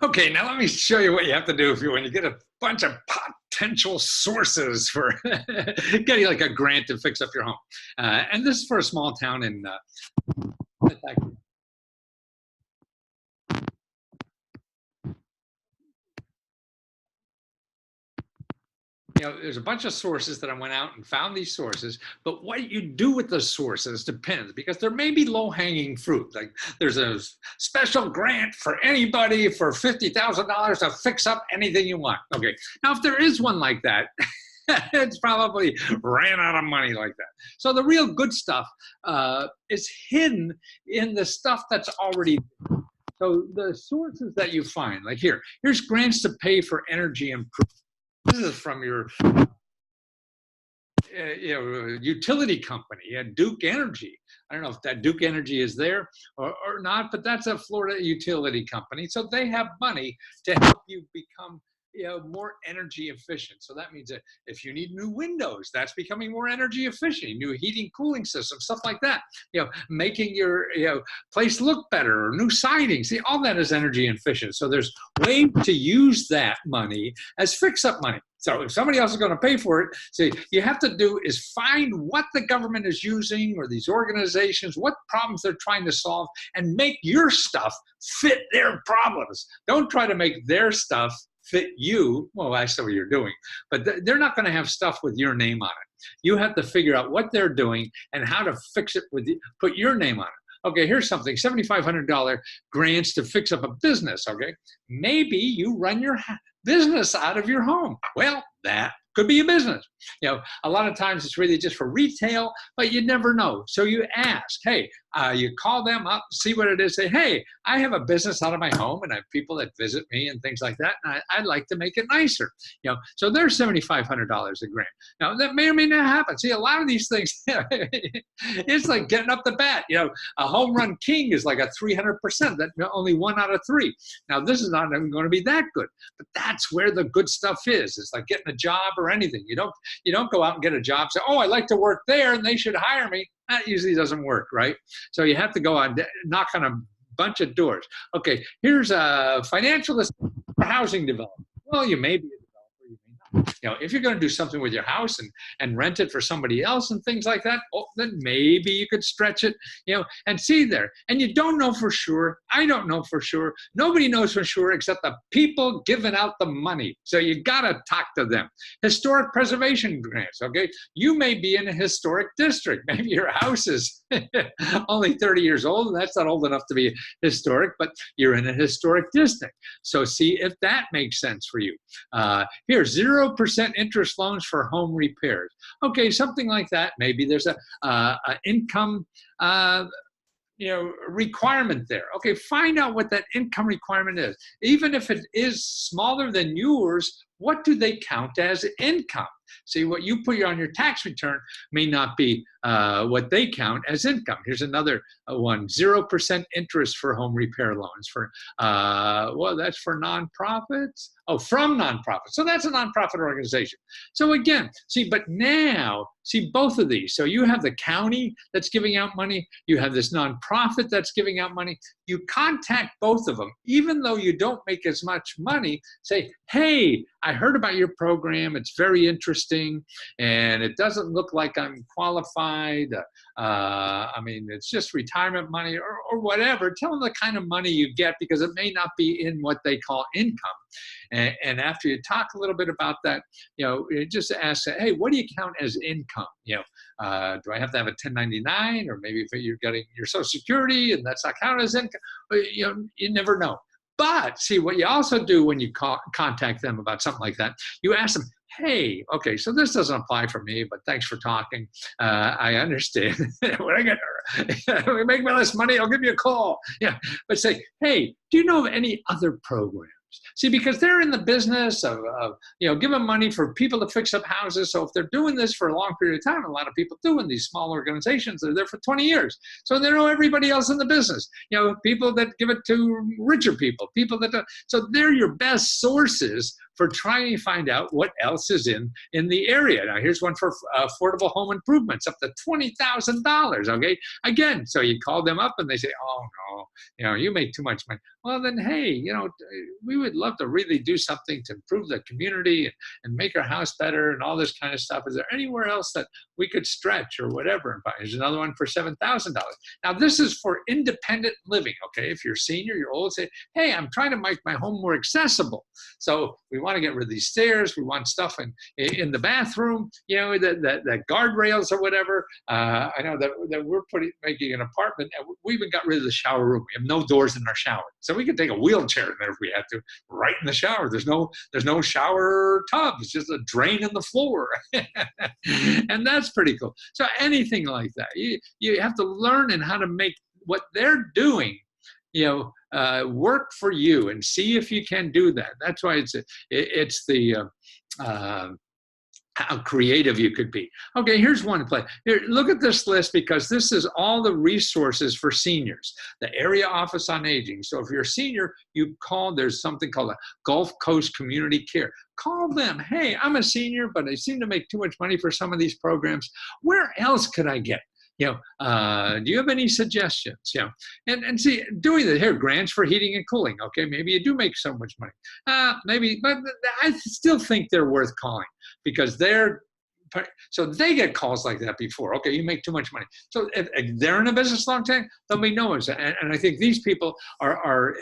Okay, now let me show you what you have to do when you get a bunch of potential sources for getting like a grant to fix up your home. And this is for a small town in there's a bunch of sources that I went out and found these sources, but what you do with the sources depends, because there may be low-hanging fruit. Like there's a special grant for anybody for $50,000 to fix up anything you want. Okay, now if there is one like that, it's probably ran out of money like that. So the real good stuff is hidden in the stuff that's already. So the sources that you find, like here's grants to pay for energy improvement. This is from your utility company at Duke Energy. I don't know if that Duke Energy is there or not, but that's a Florida utility company. So they have money to help you become more energy efficient. So that means that if you need new windows, that's becoming more energy efficient, new heating, cooling system, stuff like that, making your place look better, or new siding. See, all that is energy efficient. So there's ways to use that money as fix up money. So if somebody else is going to pay for it, see, you have to do is find what the government is using, or these organizations, what problems they're trying to solve, and make your stuff fit their problems. Don't try to make their stuff fit you. Well, that's what you're doing, but they're not going to have stuff with your name on it. You have to figure out what they're doing and how to fix it with put your name on it. Okay, here's something, $7,500 grants to fix up a business. Okay, maybe you run your business out of your home. Well, that could be a business. A lot of times it's really just for retail, but you never know. So you ask, hey, you call them up, see what it is, say, hey, I have a business out of my home and I have people that visit me and things like that, and I'd like to make it nicer. So there's $7,500 a grant. Now that may or may not happen. See, a lot of these things, it's like getting up the bat. A home run king is like a 300%. That only 1 out of 3. Now this is not even going to be that good, but that's where the good stuff is. It's like getting a job or anything. You don't go out and get a job, say, oh, I like to work there and they should hire me. That usually doesn't work, right? So you have to go on, knock on a bunch of doors. Okay, here's a financial housing development. Well, you may be a developer, you may not. If you're going to do something with your house and rent it for somebody else and things like that, then maybe you could stretch it, and see there. And you don't know for sure. I don't know for sure. Nobody knows for sure except the people giving out the money. So you got to talk to them. Historic preservation grants, okay? You may be in a historic district. Maybe your house is only 30 years old, and that's not old enough to be historic, but you're in a historic district. So see if that makes sense for you. Here, 0% interest loans for home repairs. Okay, something like that. Maybe there's a income requirement there. Okay, find out what that income requirement is. Even if it is smaller than yours, what do they count as income? See, what you put on your tax return may not be what they count as income. Here's another one, 0% interest for home repair loans. Well, that's for nonprofits. Oh, from nonprofits. So that's a nonprofit organization. So again, see, but now, see both of these. So you have the county that's giving out money. You have this nonprofit that's giving out money. You contact both of them, even though you don't make as much money. Say, hey, I heard about your program. It's very interesting, and it doesn't look like I'm qualified. I mean, it's just retirement money or whatever. Tell them the kind of money you get, because it may not be in what they call income. And after you talk a little bit about that, you just ask, hey, what do you count as income? Do I have to have a 1099, or maybe if you're getting your Social Security and that's not counted as income? You never know. But see, what you also do when you contact them about something like that, you ask them, hey, okay, so this doesn't apply for me, but thanks for talking. I understand. When I we make less money, I'll give you a call. Yeah, but say, hey, do you know of any other programs? See, because they're in the business of giving money for people to fix up houses. So if they're doing this for a long period of time, a lot of people do in these small organizations, they're there for 20 years. So they know everybody else in the business. People that give it to richer people, people that don't. So they're your best sources for trying to find out what else is in the area. Now, here's one for affordable home improvements, up to $20,000, okay? Again, so you call them up and they say, oh, no, you know, you make too much money. Well, then, hey, you know, we would love to really do something to improve the community and make our house better and all this kind of stuff. Is there anywhere else that we could stretch or whatever? There's another one for $7,000. Now, this is for independent living, okay? If you're a senior, you're old, say, hey, I'm trying to make my home more accessible. So we want to get rid of these stairs. We want stuff in the bathroom, you know, that guardrails or whatever. I know that we're making an apartment, and we even got rid of the shower room. We have no doors in our shower. So we could take a wheelchair in there if we had to, right in the shower. There's no shower tub. It's just a drain in the floor. And that's pretty cool. So anything like that, you have to learn and how to make what they're doing, you know, work for you, and see if you can do that. That's why it's the how creative you could be. Okay, here's one place. Here, look at this list, because this is all the resources for seniors. The Area Office on Aging. So if you're a senior, you call, there's something called a Gulf Coast Community Care. Call them. Hey, I'm a senior, but I seem to make too much money for some of these programs. Where else could I get? You know, do you have any suggestions? You know, and see, doing that here, grants for heating and cooling. Okay, maybe you do make so much money. Maybe, but I still think they're worth calling, because so they get calls like that before. Okay, you make too much money. So if they're in a business long time, they'll be known. And I think these people are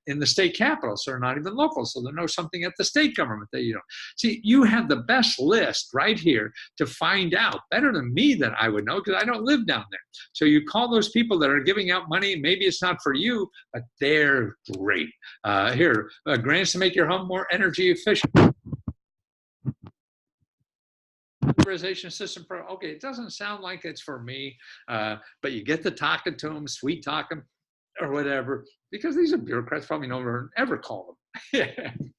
in the state capital, so they're not even local. So they know something at the state government that you don't. See, you have the best list right here to find out, better than me that I would know, because I don't live down there. So you call those people that are giving out money. Maybe it's not for you, but they're great. Here, grants to make your home more energy efficient. Authorization system pro. Okay, it doesn't sound like it's for me, but you get to talking to them, sweet talk them, or whatever, because these are bureaucrats, probably never ever call them.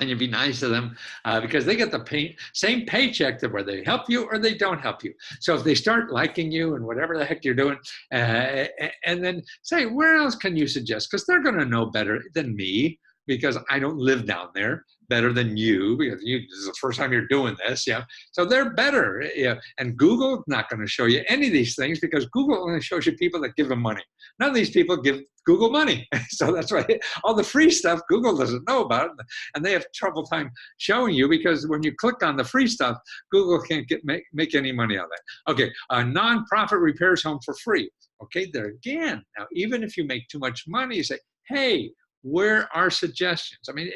And you'd be nice to them, because they get the same paycheck that where they help you or they don't help you. So if they start liking you and whatever the heck you're doing, and then say, where else can you suggest? Because they're going to know better than me, because I don't live down there, better than you, because this is the first time you're doing this, yeah. So they're better, yeah. And Google's not going to show you any of these things, because Google only shows you people that give them money. None of these people give Google money. So that's why all the free stuff, Google doesn't know about, and they have trouble time showing you, because when you click on the free stuff, Google can't make any money on that. Okay, a nonprofit repairs home for free. Okay, there again. Now, even if you make too much money, you say, hey, where are suggestions? I mean,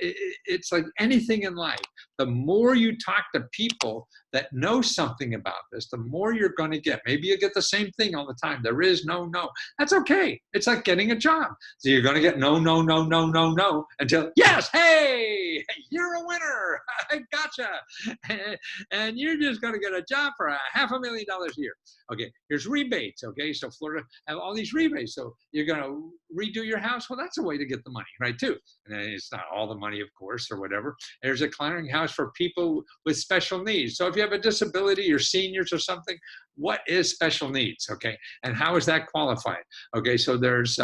it's like anything in life. The more you talk to people that know something about this, the more you're going to get. Maybe you get the same thing all the time. There is no. That's okay. It's like getting a job. So you're going to get no, until yes, hey, you're a winner. I gotcha. And you're just going to get a job for $500,000 a year. Okay, here's rebates. Okay, so Florida have all these rebates. So you're going to redo your house. Well, that's a way to get the money, right, too. And it's not all the money, of course, or whatever. There's a clearinghouse for people with special needs. So if you have a disability or seniors or something, what is special needs, okay? And how is that qualified? Okay, so there's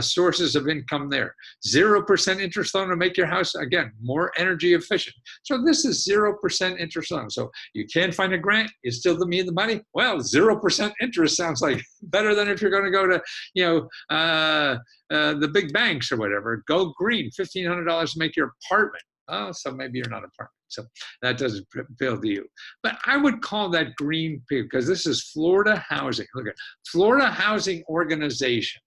sources of income there. 0% interest loan to make your house, again, more energy efficient. So this is 0% interest loan. So you can find a grant, you still need the money. Well, 0% interest sounds like better than if you're going to go to, you know, the big banks or whatever. Go green, $1,500 to make your apartment. Oh, so maybe you're not an apartment. So that doesn't appeal to you. But I would call that green, because this is Florida Housing. Look at Florida Housing Organization.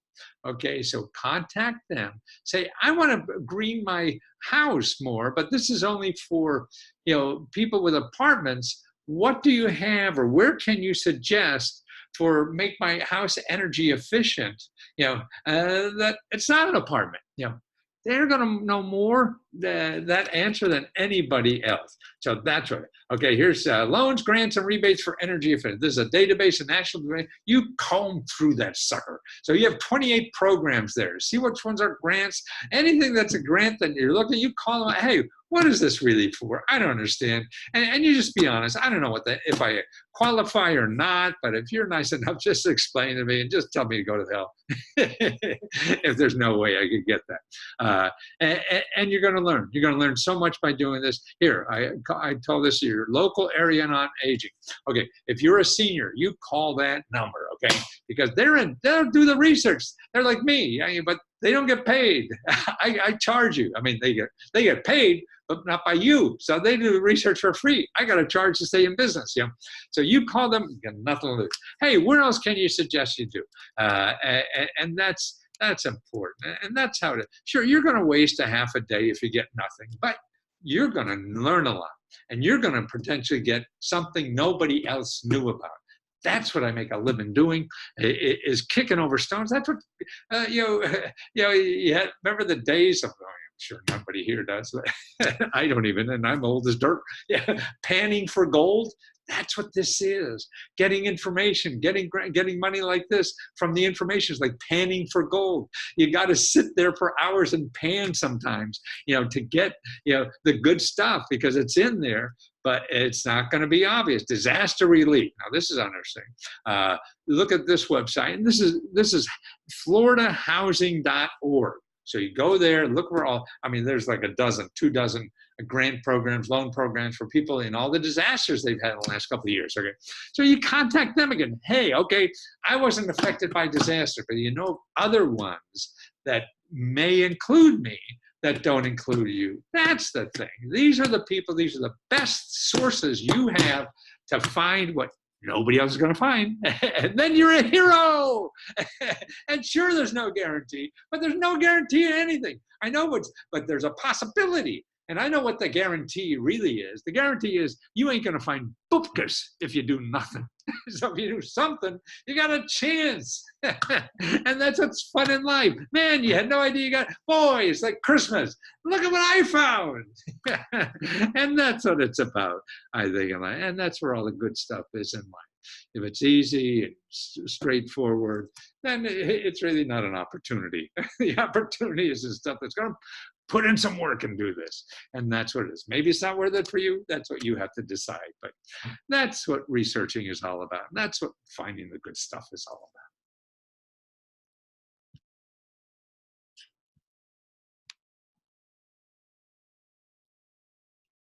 Okay, so contact them. Say, I want to green my house more, but this is only for, you know, people with apartments. What do you have, or where can you suggest for make my house energy efficient? You know, that it's not an apartment. You know, they're going to know more that answer than anybody else. So that's right. Okay, here's loans, grants, and rebates for energy efficient. This is a database, a national database. You comb through that sucker. So you have 28 programs there. See which ones are grants. Anything that's a grant that you're looking, you call them, hey, what is this really for? I don't understand. And you just be honest. I don't know if I qualify or not, but if you're nice enough, just explain to me and just tell me to go to hell if there's no way I could get that. And you're going to to learn. You're going to learn so much by doing this. Here, I tell this to your local area on aging. Okay, if you're a senior, you call that number, okay? Because they'll do the research. They're like me, but they don't get paid. I charge you. I mean, they get paid, but not by you. So they do the research for free. I got to charge to stay in business. So you call them, you got nothing to lose. Hey, where else can you suggest you do? And that's important. And that's how to, sure, you're going to waste a half a day if you get nothing, but you're going to learn a lot, and you're going to potentially get something nobody else knew about. That's what I make a living doing, is kicking over stones. That's what, you had, remember the days of, I'm sure nobody here does, I don't even, and I'm old as dirt, panning for gold. That's what this is. Getting information, getting money like this from the information is like panning for gold. You got to sit there for hours and pan sometimes, to get, the good stuff, because it's in there, but it's not going to be obvious. Disaster relief. Now this is interesting. Look at this website, and this is floridahousing.org. So you go there, look where there's like two dozen grant programs, loan programs for people in all the disasters they've had in the last couple of years. Okay, so you contact them again. Hey, okay, I wasn't affected by disaster, but other ones that may include me that don't include you. That's the thing. These are the people, these are the best sources you have to find what nobody else is going to find. And then you're a hero. And sure, there's no guarantee, but there's no guarantee in anything. I know but there's a possibility. And I know what the guarantee really is. The guarantee is you ain't going to find bupkas if you do nothing. So if you do something, you got a chance. And that's what's fun in life. Man, you had no idea boy, it's like Christmas. Look at what I found. And that's what it's about, I think. And that's where all the good stuff is in life. If it's easy and straightforward, then it's really not an opportunity. The opportunity is the stuff that's going to put in some work and do this. And that's what it is. Maybe it's not worth it for you. That's what you have to decide. But that's what researching is all about. And that's what finding the good stuff is all about.